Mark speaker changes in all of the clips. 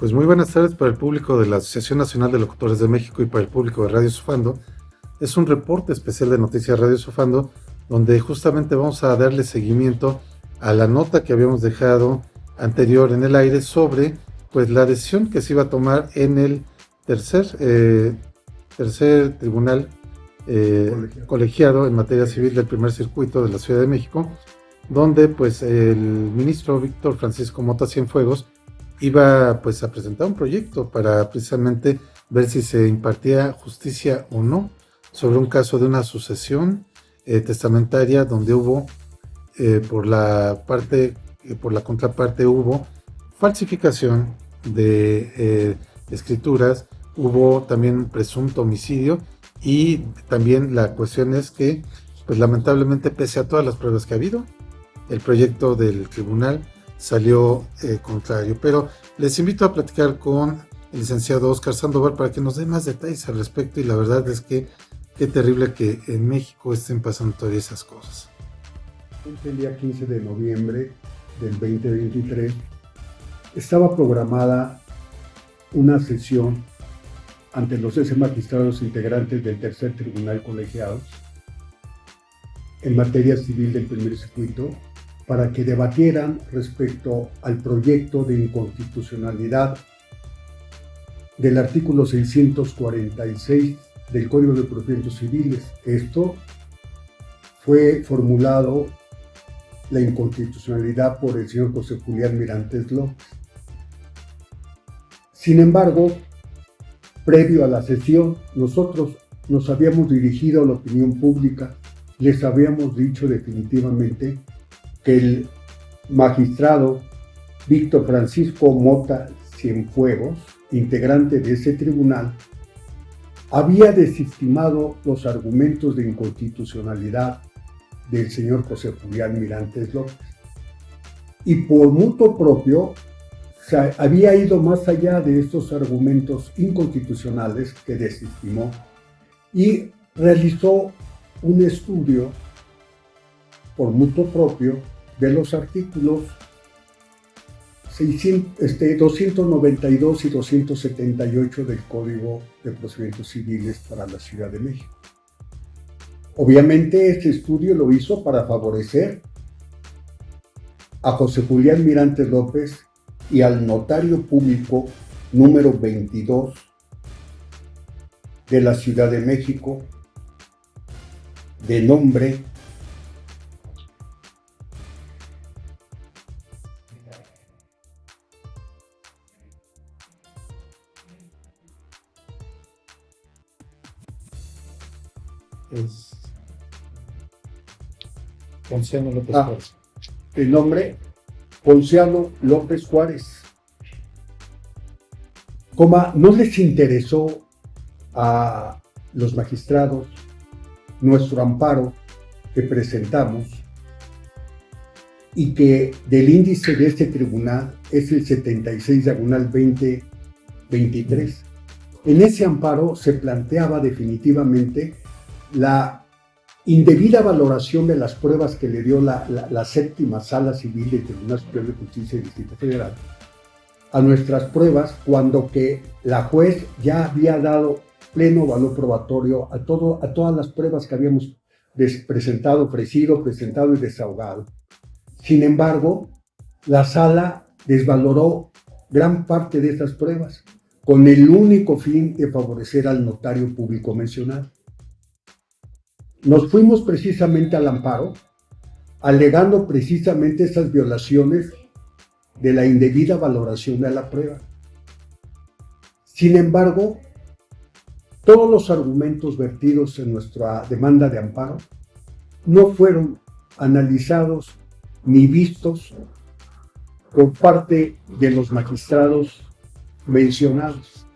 Speaker 1: Pues muy buenas tardes para el público de la Asociación Nacional de Locutores de México y para el público de Radio Sofando. Es un reporte especial de Noticias Radio Sofando, donde justamente vamos a darle seguimiento a la nota que habíamos dejado anterior en el aire sobre pues la decisión que se iba a tomar en el tercer tribunal colegiado en materia civil del primer circuito de la Ciudad de México, donde pues el ministro Víctor Francisco Mota Cienfuegos iba pues a presentar un proyecto para precisamente ver si se impartía justicia o no sobre un caso de una sucesión testamentaria donde hubo por la contraparte hubo falsificación de escrituras, hubo también presunto homicidio y también la cuestión es que pues lamentablemente pese a todas las pruebas que ha habido, el proyecto del tribunal salió contrario, pero les invito a platicar con el licenciado Óscar Sandoval para que nos dé más detalles al respecto, y la verdad es que qué terrible que en México estén pasando todavía esas cosas.
Speaker 2: El día 15 de noviembre del 2023 estaba programada una sesión ante los 13 magistrados integrantes del tercer tribunal colegiado en materia civil del primer circuito para que debatieran respecto al proyecto de inconstitucionalidad del artículo 646 del Código de Procedimientos Civiles. Esto fue formulado la inconstitucionalidad por el señor José Julián Mirantes López. Sin embargo, previo a la sesión, nosotros nos habíamos dirigido a la opinión pública, les habíamos dicho definitivamente que el magistrado Víctor Francisco Mota Cienfuegos, integrante de ese tribunal, había desestimado los argumentos de inconstitucionalidad del señor José Julián Mirantes López y por mutuo propio había ido más allá de estos argumentos inconstitucionales que desestimó y realizó un estudio por mutuo propio de los artículos 292 y 278 del Código de Procedimientos Civiles para la Ciudad de México. Obviamente este estudio lo hizo para favorecer a José Julián Mirantes López y al notario público número 22 de la Ciudad de México, de nombre
Speaker 1: Es Ponciano López Juárez.
Speaker 2: De nombre Ponciano López Juárez. No les interesó a los magistrados nuestro amparo que presentamos y que del índice de este tribunal es el 76/2023. En ese amparo se planteaba definitivamente la indebida valoración de las pruebas que le dio la séptima sala civil del Tribunal Superior de Justicia del Distrito Federal a nuestras pruebas, cuando que la juez ya había dado pleno valor probatorio a todas las pruebas que habíamos presentado y desahogado. Sin embargo, la sala desvaloró gran parte de esas pruebas con el único fin de favorecer al notario público mencionado. Nos fuimos precisamente al amparo, alegando precisamente esas violaciones de la indebida valoración de la prueba. Sin embargo, todos los argumentos vertidos en nuestra demanda de amparo no fueron analizados ni vistos por parte de los magistrados mencionados.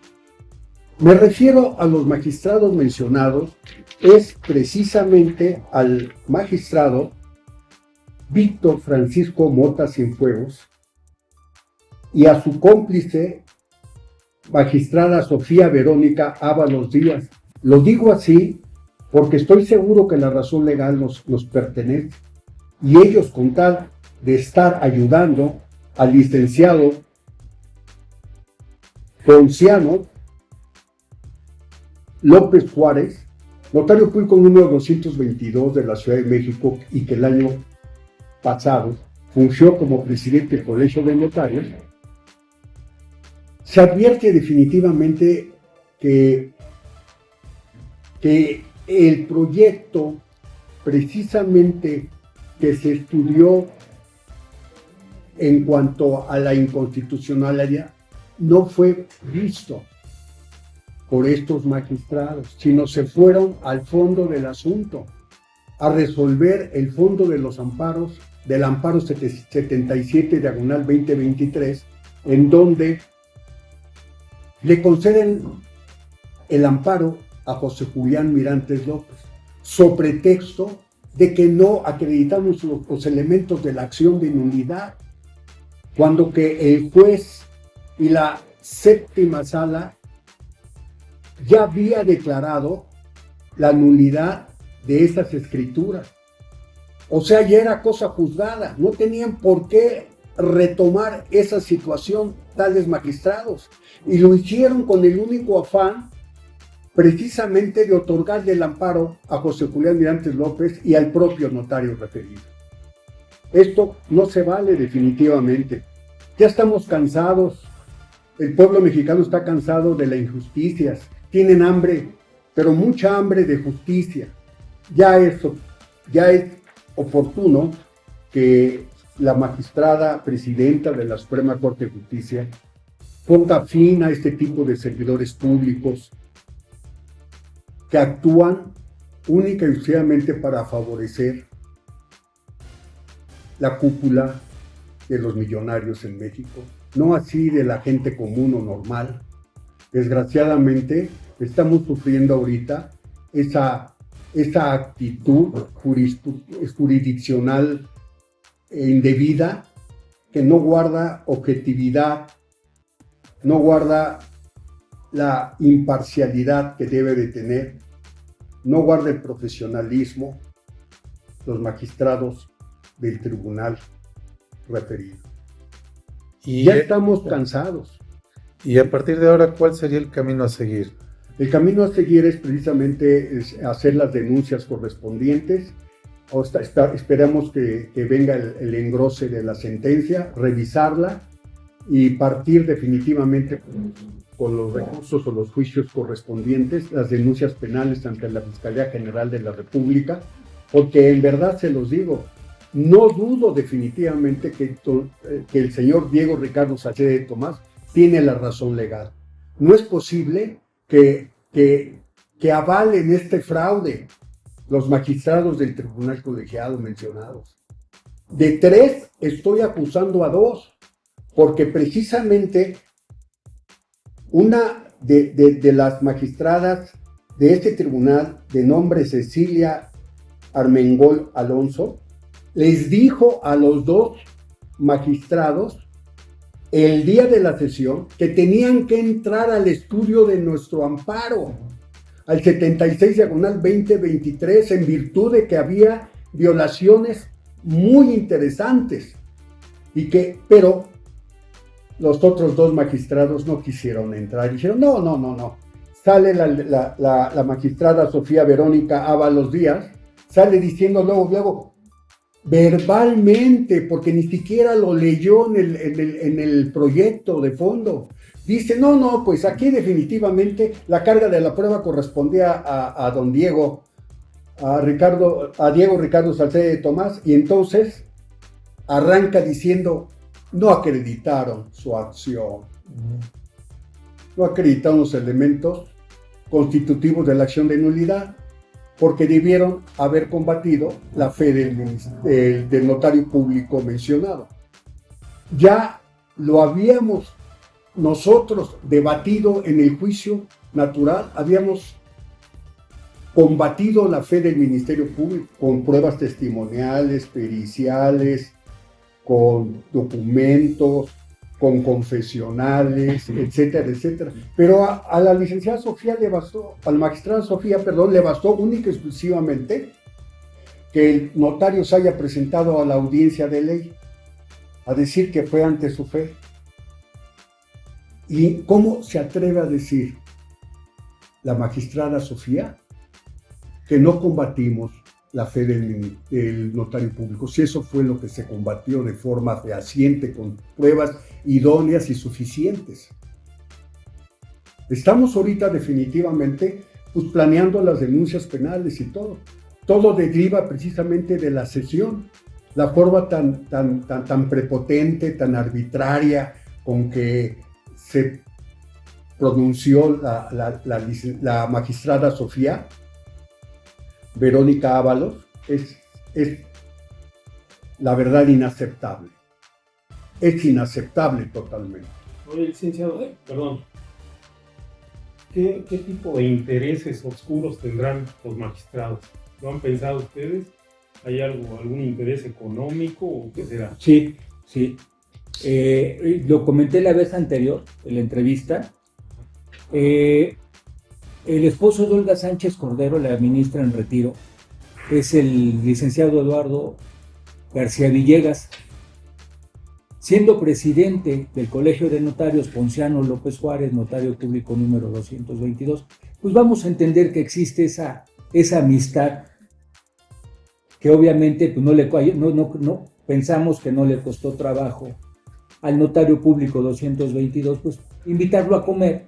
Speaker 2: Me refiero a los magistrados mencionados, es precisamente al magistrado Víctor Francisco Mota Cienfuegos y a su cómplice, magistrada Sofía Verónica Ábalos Díaz. Lo digo así porque estoy seguro que la razón legal nos pertenece, y ellos, con tal de estar ayudando al licenciado Ponciano López Juárez, notario público número 222 de la Ciudad de México y que el año pasado fungió como presidente del Colegio de Notarios, se advierte definitivamente que el proyecto precisamente que se estudió en cuanto a la inconstitucionalidad no fue visto por estos magistrados, sino se fueron al fondo del asunto, a resolver el fondo de los amparos, del amparo 77/2023, en donde le conceden el amparo a José Julián Mirantes López, sobre pretexto de que no acreditamos los elementos de la acción de nulidad, cuando que el juez y la séptima sala ya había declarado la nulidad de esas escrituras. O sea, ya era cosa juzgada, no tenían por qué retomar esa situación tales magistrados, y lo hicieron con el único afán precisamente de otorgarle el amparo a José Julián Mirantes López y al propio notario referido. Esto no se vale definitivamente. Ya estamos cansados, el pueblo mexicano está cansado de las injusticias, tienen hambre, pero mucha hambre de justicia. Ya es oportuno que la magistrada presidenta de la Suprema Corte de Justicia ponga fin a este tipo de servidores públicos que actúan única y exclusivamente para favorecer la cúpula de los millonarios en México, no así de la gente común o normal. Desgraciadamente estamos sufriendo ahorita esa actitud jurisdiccional indebida que no guarda objetividad, no guarda la imparcialidad que debe de tener, no guarda el profesionalismo los magistrados del tribunal referido. Y ya estamos cansados.
Speaker 1: Y a partir de ahora, ¿cuál sería el camino a seguir?
Speaker 2: El camino a seguir es precisamente hacer las denuncias correspondientes. Esperamos que venga el engrose de la sentencia, revisarla y partir definitivamente con los recursos o los juicios correspondientes, las denuncias penales ante la Fiscalía General de la República, porque en verdad se los digo, no dudo definitivamente que el señor Diego Ricardo Salcede de Tomás tiene la razón legal. No es posible que avalen este fraude los magistrados del tribunal colegiado mencionados. De 3 estoy acusando a 2, porque precisamente una de las magistradas de este tribunal, de nombre Cecilia Armengol Alonso, les dijo a los 2 magistrados el día de la sesión que tenían que entrar al estudio de nuestro amparo, al 76/2023, en virtud de que había violaciones muy interesantes, pero los otros 2 magistrados no quisieron entrar. Dijeron, no. Sale la magistrada Sofía Verónica Ábalos Díaz, sale diciendo luego, verbalmente, porque ni siquiera lo leyó en el proyecto de fondo. Dice, no, pues aquí definitivamente la carga de la prueba correspondía a don Diego, a Diego Ricardo Salcede de Tomás, y entonces arranca diciendo, no acreditaron su acción. No acreditaron los elementos constitutivos de la acción de nulidad, porque debieron haber combatido la fe del notario público mencionado. Ya lo habíamos nosotros debatido en el juicio natural, habíamos combatido la fe del Ministerio Público con pruebas testimoniales, periciales, con documentos, con confesionales, etcétera. Pero a la licenciada Sofía le bastó, a la magistrada Sofía, le bastó única y exclusivamente que el notario se haya presentado a la audiencia de ley a decir que fue ante su fe. ¿Y cómo se atreve a decir la magistrada Sofía que no combatimos la fe del notario público? Si eso fue lo que se combatió de forma fehaciente, con pruebas idóneas y suficientes. Estamos ahorita definitivamente pues, planeando las denuncias penales y todo. Todo deriva precisamente de la sesión, la forma tan prepotente, tan arbitraria con que se pronunció la magistrada Sofía Verónica Ábalos, es la verdad inaceptable. Es inaceptable totalmente.
Speaker 3: Oye, licenciado, perdón. ¿Qué tipo de intereses oscuros tendrán los magistrados? ¿Lo han pensado ustedes? ¿Hay algún interés económico o qué será?
Speaker 4: Sí. Lo comenté la vez anterior, en la entrevista. El esposo de Olga Sánchez Cordero, la ministra en retiro, es el licenciado Eduardo García Villegas. Siendo presidente del Colegio de Notarios Ponciano López Juárez, notario público número 222, pues vamos a entender que existe esa amistad que obviamente pues no pensamos que no le costó trabajo al notario público 222, pues invitarlo a comer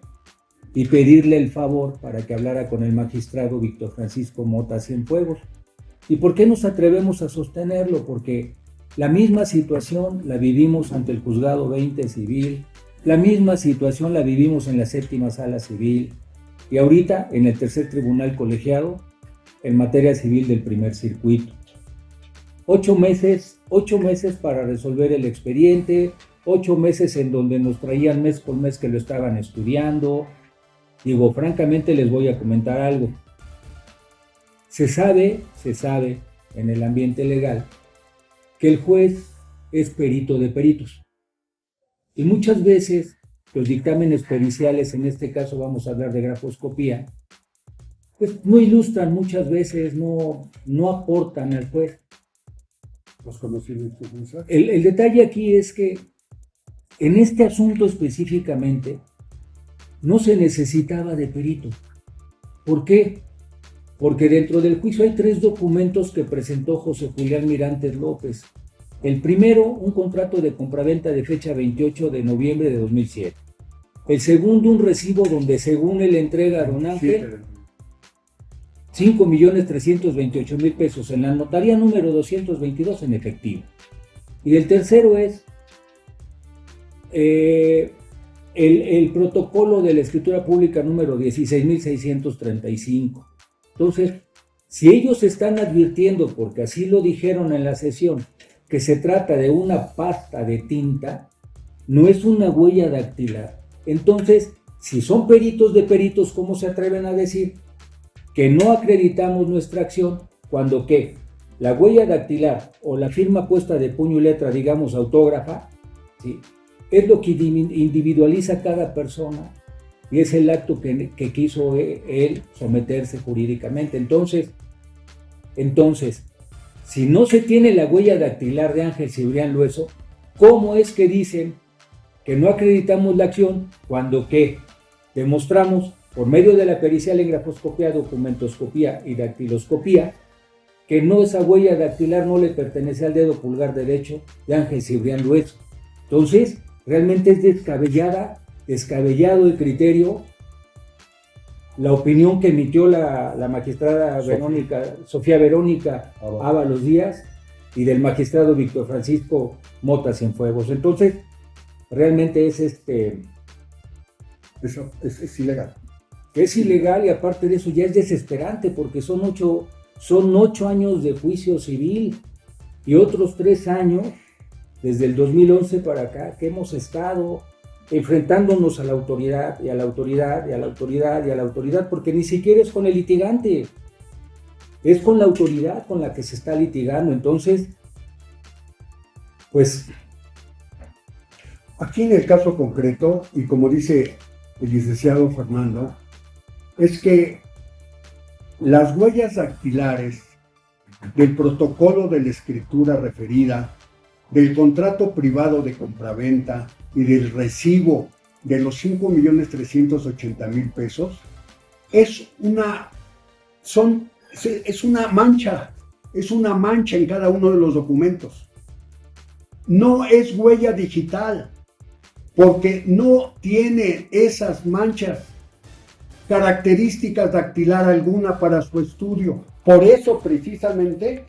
Speaker 4: y pedirle el favor para que hablara con el magistrado Víctor Francisco Mota Cienfuegos. ¿Y por qué nos atrevemos a sostenerlo? Porque la misma situación la vivimos ante el Juzgado 20 Civil, la misma situación la vivimos en la 7ª Sala Civil y ahorita en el tercer Tribunal Colegiado en materia civil del primer circuito. 8 meses para resolver el expediente, 8 meses en donde nos traían mes por mes que lo estaban estudiando. Digo, francamente les voy a comentar algo. Se sabe en el ambiente legal que el juez es perito de peritos. Y muchas veces los dictámenes periciales, en este caso vamos a hablar de grafoscopía, pues no ilustran muchas veces, no aportan al juez.
Speaker 2: Los conocimientos.
Speaker 4: El detalle aquí es que en este asunto específicamente no se necesitaba de perito. ¿Por qué? Porque dentro del juicio hay 3 documentos que presentó José Julián Mirantes López. El primero, un contrato de compraventa de fecha 28 de noviembre de 2007. El segundo, un recibo donde según él entrega a don Ángel 5,328,000 pesos en la notaría número 222 en efectivo. Y el tercero es el protocolo de la escritura pública número 16,635. Entonces, si ellos están advirtiendo, porque así lo dijeron en la sesión, que se trata de una pasta de tinta, no es una huella dactilar. Entonces, si son peritos de peritos, ¿cómo se atreven a decir que no acreditamos nuestra acción cuando ¿qué? La huella dactilar o la firma puesta de puño y letra, digamos autógrafa, ¿sí? Es lo que individualiza a cada persona y es el acto que quiso él someterse jurídicamente. Entonces, si no se tiene la huella dactilar de Ángel Cibrián Lueso, ¿cómo es que dicen que no acreditamos la acción cuando ¿qué? Demostramos por medio de la pericial en grafoscopía, documentoscopía y dactiloscopía que no, esa huella dactilar no le pertenece al dedo pulgar derecho de Ángel Cibrián Lueso? Entonces, realmente es descabellado el criterio, la opinión que emitió la magistrada Sofía Verónica Ábalos Díaz y del magistrado Víctor Francisco Mota Cienfuegos. Entonces, realmente es
Speaker 2: ilegal.
Speaker 4: Es ilegal y aparte de eso ya es desesperante porque son 8 años de juicio civil y otros 3 años desde el 2011 para acá que hemos estado enfrentándonos a la autoridad y a la autoridad y a la autoridad y a la autoridad, porque ni siquiera es con el litigante, es con la autoridad con la que se está litigando. Entonces, pues
Speaker 2: aquí en el caso concreto, y como dice el licenciado Fernando, es que las huellas dactilares del protocolo de la escritura referida, del contrato privado de compraventa y del recibo de los 5.380.000 pesos es una mancha en cada uno de los documentos. No es huella digital, porque no tiene esas manchas, características dactilar alguna para su estudio. Por eso precisamente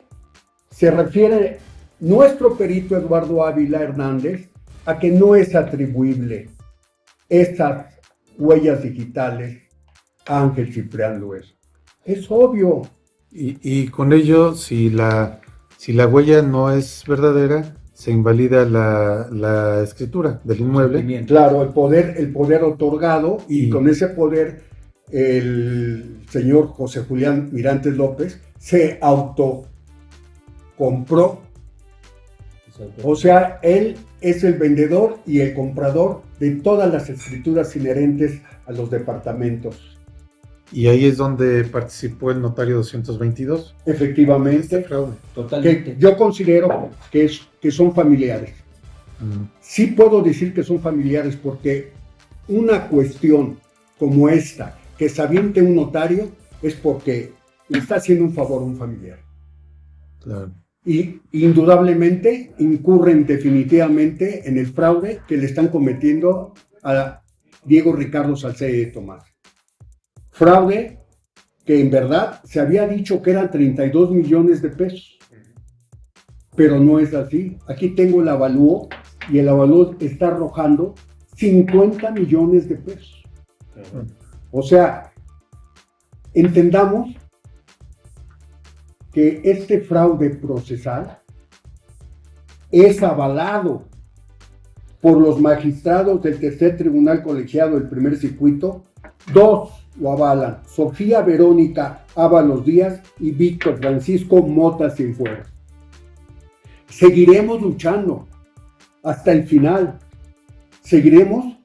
Speaker 2: se refiere nuestro perito Eduardo Ávila Hernández a que no es atribuible estas huellas digitales a Ángel Ciprián Loesa. Es obvio.
Speaker 1: Y con ello, si la huella no es verdadera, se invalida la escritura del inmueble.
Speaker 2: Claro, el poder otorgado, y con ese poder el señor José Julián Mirantes López se autocompró. O sea, él es el vendedor y el comprador de todas las escrituras inherentes a los departamentos.
Speaker 1: Y ahí es donde participó el notario 222.
Speaker 2: Efectivamente,
Speaker 4: Totalmente.
Speaker 2: que yo considero que son familiares. Sí puedo decir que son familiares porque una cuestión como esta, que se aviente un notario, es porque le está haciendo un favor a un familiar.
Speaker 1: Claro.
Speaker 2: Y indudablemente incurren definitivamente en el fraude que le están cometiendo a Diego Ricardo Salcedo Tomás. Fraude que en verdad se había dicho que eran 32 millones de pesos, pero no es así. Aquí tengo el avalúo y el avalúo está arrojando 50 millones de pesos. O sea, entendamos que este fraude procesal es avalado por los magistrados del tercer tribunal colegiado del primer circuito. Dos lo avalan: Sofía Verónica Ábalos Díaz y Víctor Francisco Mota Cienfuegos. Seguiremos luchando hasta el final. Seguiremos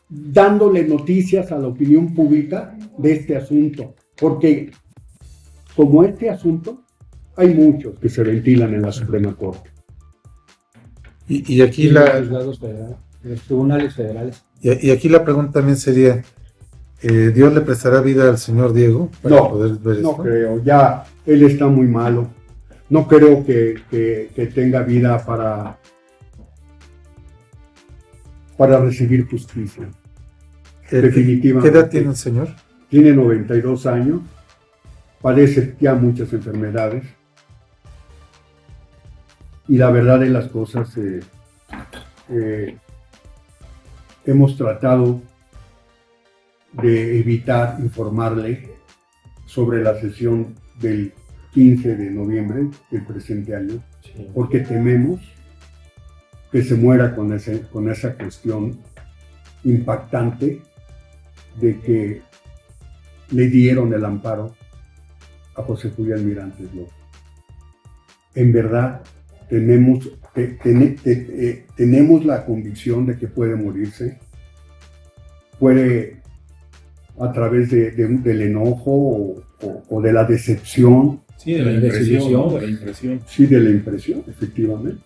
Speaker 2: dándole noticias a la opinión pública de este asunto, porque como este asunto, hay muchos que se ventilan en la Suprema Corte.
Speaker 1: Y aquí
Speaker 4: los tribunales federales.
Speaker 1: Y aquí la pregunta también sería, ¿Dios le prestará vida al señor Diego para poder ver
Speaker 2: no
Speaker 1: esto?
Speaker 2: creo, ya él está muy malo. No creo que tenga vida para recibir justicia. Definitivamente.
Speaker 1: ¿Qué edad tiene el señor?
Speaker 2: Tiene 92 años, padece ya muchas enfermedades. Y la verdad de las cosas, hemos tratado de evitar informarle sobre la sesión del 15 de noviembre del presente año, porque tememos que se muera con esa cuestión impactante de que le dieron el amparo a José Julián Mirantes López. En verdad, tenemos la convicción de que puede morirse, puede a través del enojo o de la decepción.
Speaker 3: Sí, de la impresión.
Speaker 2: Sí, de la impresión, efectivamente.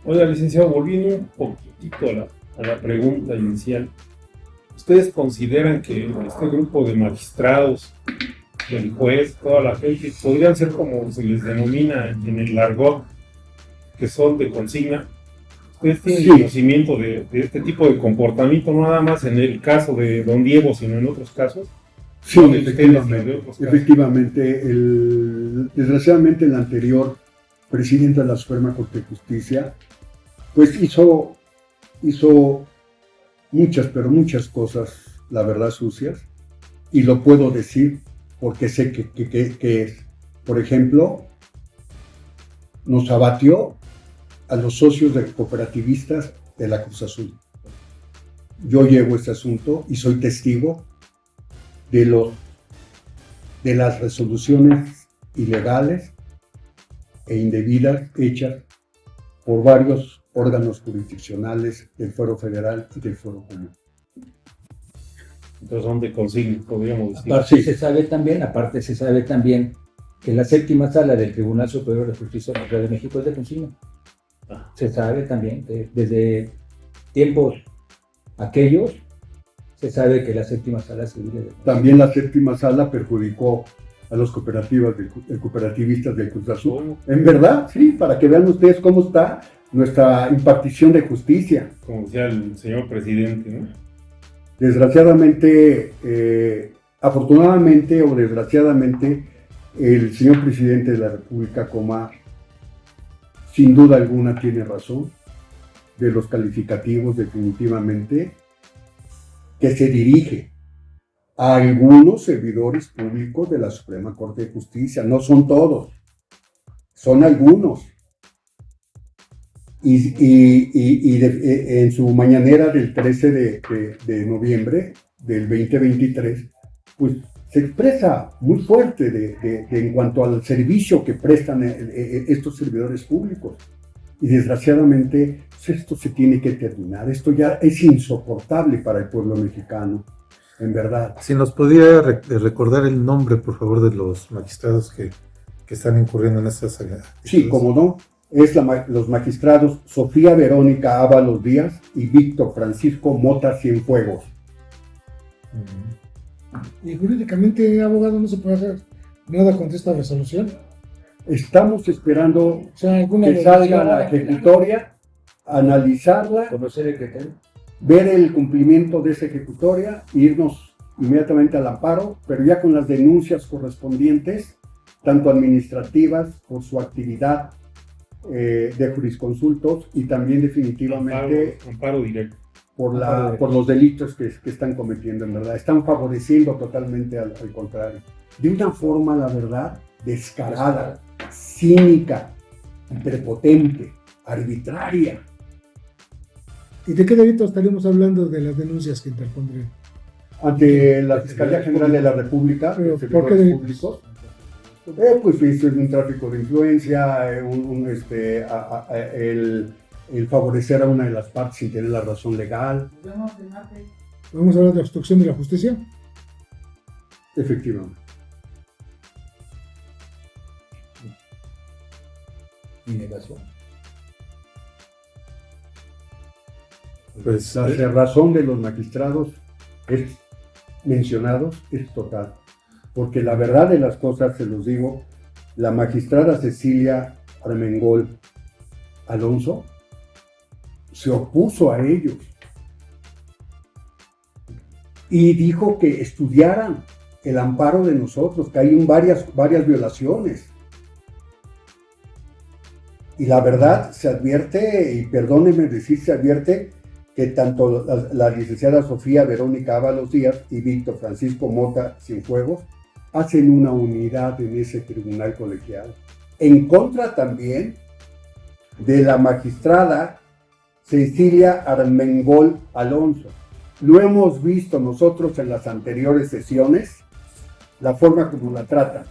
Speaker 3: Oiga, licenciado, volviendo un poquitito a la pregunta inicial, ¿ustedes consideran que este grupo de magistrados, el juez, toda la gente, podrían ser como se les denomina en el argot, que son de consigna? ¿Ustedes tienen conocimiento de este tipo de comportamiento, no nada más en el caso de don Diego, sino en otros casos?
Speaker 2: Sí, efectivamente. Desgraciadamente el anterior presidente de la Suprema Corte de Justicia, pues hizo muchas cosas, la verdad, sucias, y lo puedo decir porque sé que es. Por ejemplo, nos abatió a los socios de cooperativistas de la Cruz Azul. Yo llevo este asunto y soy testigo de las resoluciones ilegales e indebidas hechas por varios órganos jurisdiccionales del Fuero Federal y del Fuero Común.
Speaker 3: Entonces son de consigna, podríamos decir.
Speaker 4: Aparte se sabe también que la séptima sala del Tribunal Superior de Justicia de la Ciudad de México es de consigna. Se sabe también, desde tiempos aquellos, se sabe que la séptima sala civil
Speaker 2: También la séptima sala perjudicó a los cooperativistas del Cruz Azul. En verdad, sí, para que vean ustedes cómo está nuestra impartición de justicia.
Speaker 3: Como decía el señor presidente, ¿no?
Speaker 2: Desgraciadamente, afortunadamente o desgraciadamente, el señor presidente de la República, sin duda alguna tiene razón, de los calificativos definitivamente, que se dirige a algunos servidores públicos de la Suprema Corte de Justicia. No son todos, son algunos. En su mañanera del 13 de noviembre del 2023, pues se expresa muy fuerte en cuanto al servicio que prestan estos servidores públicos. Y desgraciadamente, pues esto se tiene que terminar. Esto ya es insoportable para el pueblo mexicano, en verdad.
Speaker 1: Si nos podía recordar el nombre, por favor, de los magistrados que están incurriendo en estas actividades.
Speaker 2: Sí, como no. Los magistrados Sofía Verónica Ábalos Díaz y Víctor Francisco Mota Cienfuegos.
Speaker 5: Y jurídicamente, abogado, no se puede hacer nada contra esta resolución.
Speaker 2: Estamos esperando
Speaker 5: O sea,
Speaker 2: que salga la ejecutoria, analizarla,
Speaker 4: conocer el criterio.
Speaker 2: ver el cumplimiento de esa ejecutoria e irnos inmediatamente al amparo, pero ya con las denuncias correspondientes, tanto administrativas por su actividad de jurisconsultos y también definitivamente
Speaker 3: amparo directo.
Speaker 2: por los delitos que están cometiendo, en verdad. Están favoreciendo totalmente al contrario. De una forma, la verdad, descarada, cínica, prepotente, arbitraria.
Speaker 5: ¿Y de qué delito estaríamos hablando de las denuncias que interpondrían?
Speaker 2: Ante la Fiscalía General de la República,
Speaker 5: Pero,
Speaker 2: de
Speaker 5: ¿por qué
Speaker 2: servidores
Speaker 5: delitos?
Speaker 2: públicos, pues eso es un tráfico de influencia, el favorecer a una de las partes sin tener la razón legal.
Speaker 5: ¿Vamos a hablar de obstrucción de la justicia?
Speaker 2: Efectivamente.
Speaker 4: Y negación.
Speaker 1: Pues,
Speaker 2: La cerrazón de los magistrados mencionados es total. Porque la verdad de las cosas, se los digo, la magistrada Cecilia Armengol Alonso se opuso a ellos y dijo que estudiaran el amparo de nosotros, que hay varias violaciones. Y la verdad se advierte, y perdónenme decir, se advierte que tanto la licenciada Sofía Verónica Ábalos Díaz y Víctor Francisco Mota Cienfuegos hacen una unidad en ese tribunal colegiado. En contra también de la magistrada Cecilia Armengol Alonso. Lo hemos visto nosotros en las anteriores sesiones, la forma como la tratan.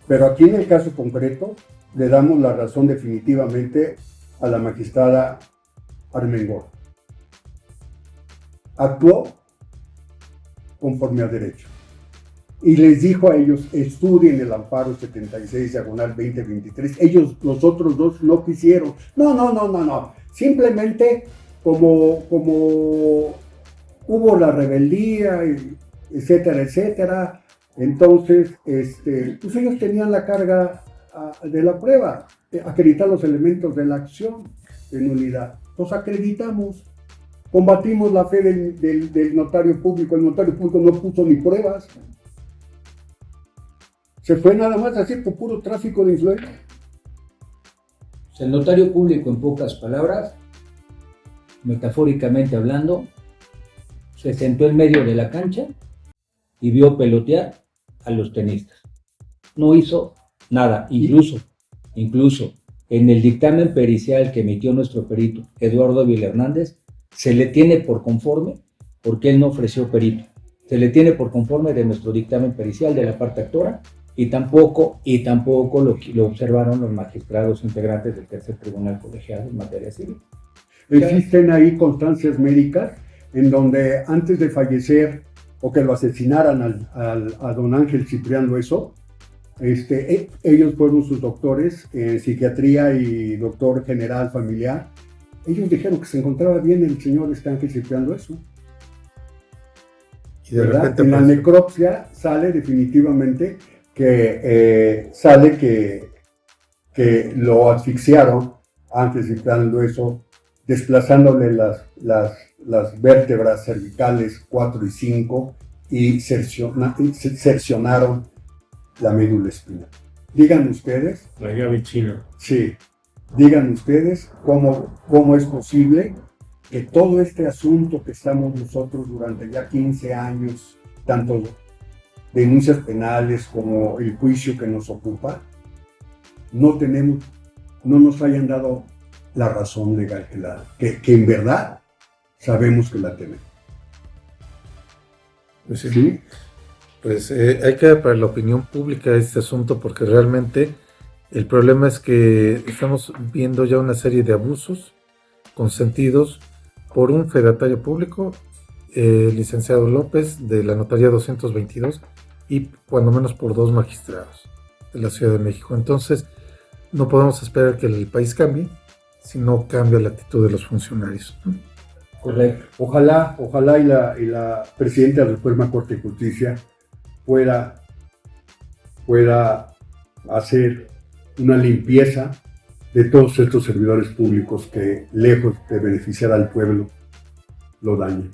Speaker 2: Pero aquí en el caso concreto, le damos la razón definitivamente a la magistrada Armengol. Actuó conforme a derecho. Y les dijo a ellos, estudien el amparo 76/2023. Los otros dos no quisieron. No. Simplemente como hubo la rebeldía, etcétera. Entonces, pues ellos tenían la carga de la prueba, acreditar los elementos de la acción en unidad. Los acreditamos. Combatimos la fe del notario público. El notario público no puso ni pruebas. Se fue nada más así por puro tráfico de influencia.
Speaker 4: El notario público, en pocas palabras, metafóricamente hablando, se sentó en medio de la cancha y vio pelotear a los tenistas. No hizo nada, incluso en el dictamen pericial que emitió nuestro perito Eduardo Ávila Hernández, se le tiene por conforme porque él no ofreció perito. Se le tiene por conforme de nuestro dictamen pericial de la parte actora y tampoco lo observaron los magistrados integrantes del tercer tribunal colegiado en materia civil.
Speaker 2: Existen ahí constancias médicas en donde antes de fallecer o que lo asesinaran a don Ángel Ciprián Lueso, ellos fueron sus doctores en psiquiatría y doctor general familiar, ellos dijeron que se encontraba bien el señor Estanque Cipriano eso.
Speaker 1: Y de
Speaker 2: ¿Verdad?
Speaker 1: repente
Speaker 2: En la
Speaker 1: pues,
Speaker 2: necropsia sale definitivamente que lo asfixiaron antes Cipriano eso, desplazándole las vértebras cervicales 4 y 5 y cercionaron la médula espinal. Digan ustedes,
Speaker 3: La llave china.
Speaker 2: sí, digan ustedes cómo es posible que todo este asunto que estamos nosotros durante ya 15 años, tanto denuncias penales como el juicio que nos ocupa, no nos hayan dado la razón legal que en verdad sabemos que la tenemos.
Speaker 1: pues sí.
Speaker 2: ¿Sí?
Speaker 1: Pues hay que dar para la opinión pública este asunto porque realmente el problema es que estamos viendo ya una serie de abusos consentidos por un fedatario público, licenciado López, de la notaría 222, y cuando menos por 2 magistrados de la Ciudad de México. Entonces, no podemos esperar que el país cambie si no cambia la actitud de los funcionarios, ¿no?
Speaker 2: Correcto. Ojalá y la presidenta de la Suprema Corte de Justicia pueda hacer una limpieza de todos estos servidores públicos que, lejos de beneficiar al pueblo, lo dañan.